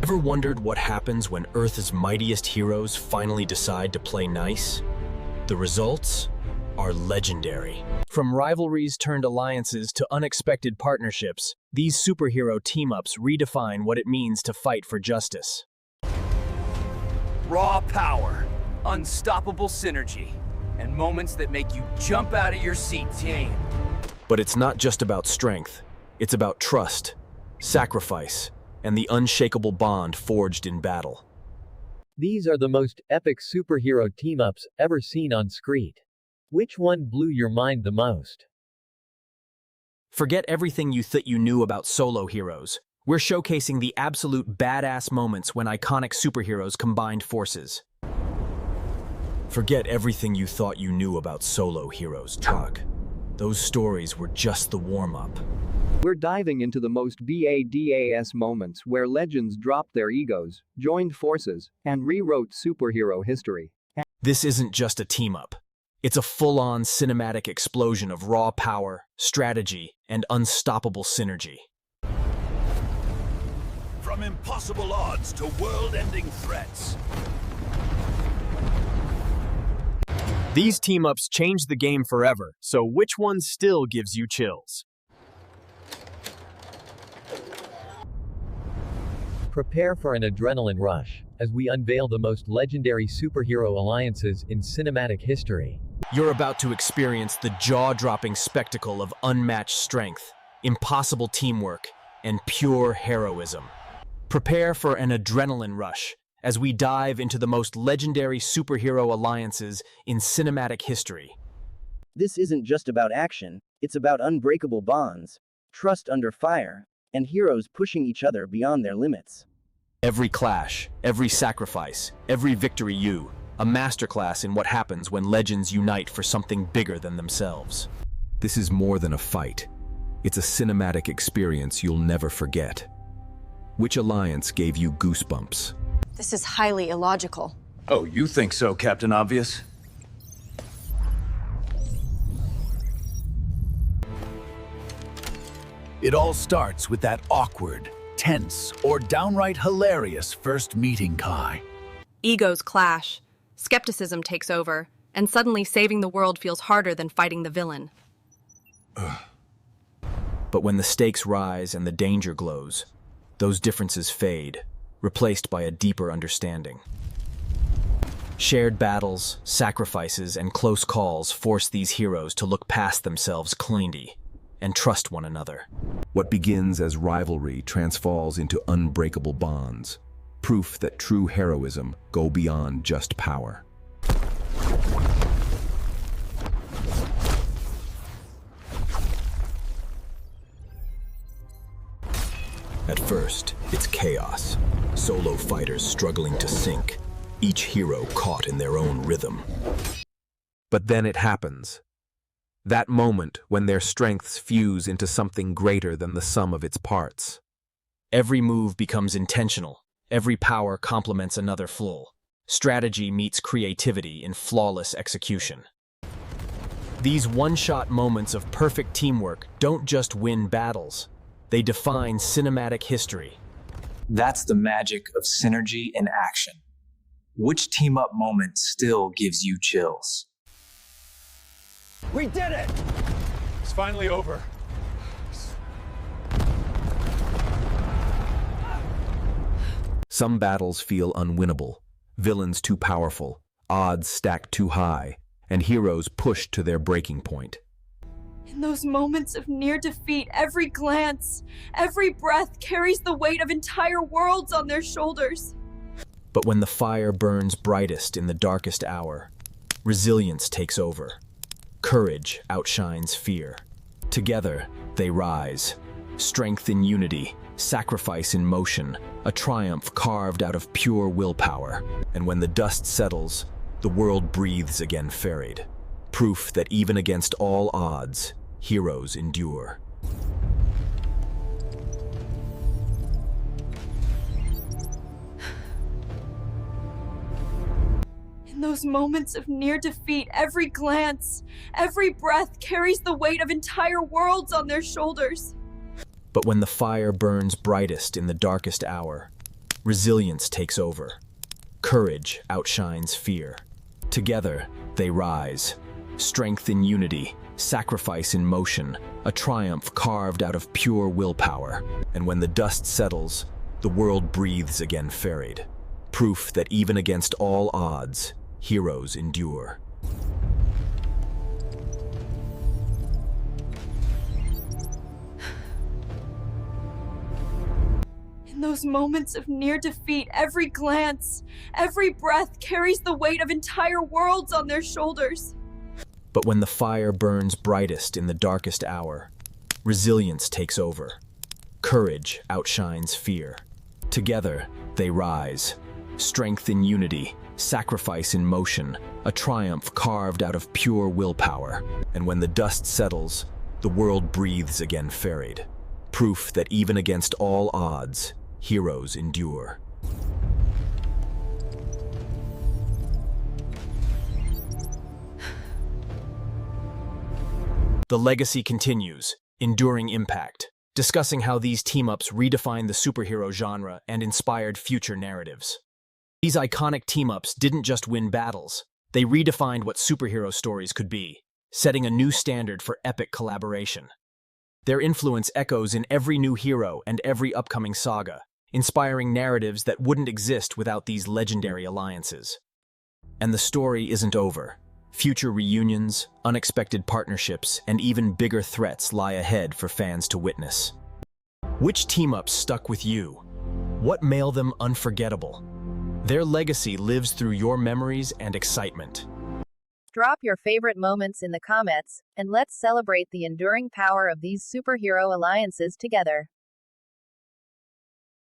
Ever wondered what happens when Earth's mightiest heroes finally decide to play nice? The results are legendary. From rivalries turned alliances to unexpected partnerships, these superhero team-ups redefine what it means to fight for justice. Raw power, unstoppable synergy, and moments that make you jump out of your seat, team. But it's not just about strength. It's about trust, sacrifice, and the unshakable bond forged in battle. These are the most epic superhero team-ups ever seen on screen. Which one blew your mind the most? Forget everything you thought you knew about solo heroes. We're showcasing the absolute badass moments when iconic superheroes combined forces. Forget everything you thought you knew about solo heroes, Chuck. Those stories were just the warm-up. We're diving into the most badass moments where legends dropped their egos, joined forces, and rewrote superhero history. This isn't just a team-up. It's a full-on cinematic explosion of raw power, strategy, and unstoppable synergy. From impossible odds to world-ending threats. These team-ups changed the game forever, so which one still gives you chills? Prepare for an adrenaline rush as we unveil the most legendary superhero alliances in cinematic history. You're about to experience the jaw-dropping spectacle of unmatched strength, impossible teamwork, and pure heroism. Prepare for an adrenaline rush as we dive into the most legendary superhero alliances in cinematic history. This isn't just about action, it's about unbreakable bonds, trust under fire, and heroes pushing each other beyond their limits. Every clash, every sacrifice, every victory a masterclass in what happens when legends unite for something bigger than themselves. This is more than a fight. It's a cinematic experience you'll never forget. Which alliance gave you goosebumps? This is highly illogical. Oh, you think so, Captain Obvious? It all starts with that awkward, tense, or downright hilarious first meeting, Kai. Egos clash, skepticism takes over, and suddenly saving the world feels harder than fighting the villain. But when the stakes rise and the danger glows, those differences fade, replaced by a deeper understanding. Shared battles, sacrifices, and close calls force these heroes to look past themselves cleanly and trust one another. What begins as rivalry transfalls into unbreakable bonds, proof that true heroism go beyond just power. At first, it's chaos. Solo fighters struggling to sync, each hero caught in their own rhythm. But then it happens. That moment when their strengths fuse into something greater than the sum of its parts. Every move becomes intentional. Every power complements another full. Strategy meets creativity in flawless execution. These one-shot moments of perfect teamwork don't just win battles. They define cinematic history. That's the magic of synergy in action. Which team-up moment still gives you chills? We did it! It's finally over. Some battles feel unwinnable, villains too powerful, odds stacked too high, and heroes pushed to their breaking point. In those moments of near defeat, every glance, every breath carries the weight of entire worlds on their shoulders. But when the fire burns brightest in the darkest hour, resilience takes over. Courage outshines fear. Together, they rise. Strength in unity, sacrifice in motion, a triumph carved out of pure willpower. And when the dust settles, the world breathes again ferried. Proof that even against all odds, heroes endure. In those moments of near defeat, every glance, every breath carries the weight of entire worlds on their shoulders. But when the fire burns brightest in the darkest hour, Resilience takes over. Courage outshines fear. Together, they rise. Strength in unity, sacrifice in motion, a triumph carved out of pure willpower. And when the dust settles, the world breathes again ferried. Proof that even against all odds, heroes endure. In those moments of near defeat, every glance, every breath carries the weight of entire worlds on their shoulders. But when the fire burns brightest in the darkest hour, resilience takes over. Courage outshines fear. Together, they rise. Strength in unity, sacrifice in motion, a triumph carved out of pure willpower. And when the dust settles, the world breathes again ferried. Proof that even against all odds, heroes endure. The legacy continues, enduring impact, discussing how these team-ups redefined the superhero genre and inspired future narratives. These iconic team-ups didn't just win battles, they redefined what superhero stories could be, setting a new standard for epic collaboration. Their influence echoes in every new hero and every upcoming saga, inspiring narratives that wouldn't exist without these legendary alliances. And the story isn't over. Future reunions, unexpected partnerships, and even bigger threats lie ahead for fans to witness. Which team-ups stuck with you? What made them unforgettable? Their legacy lives through your memories and excitement. Drop your favorite moments in the comments, and let's celebrate the enduring power of these superhero alliances together.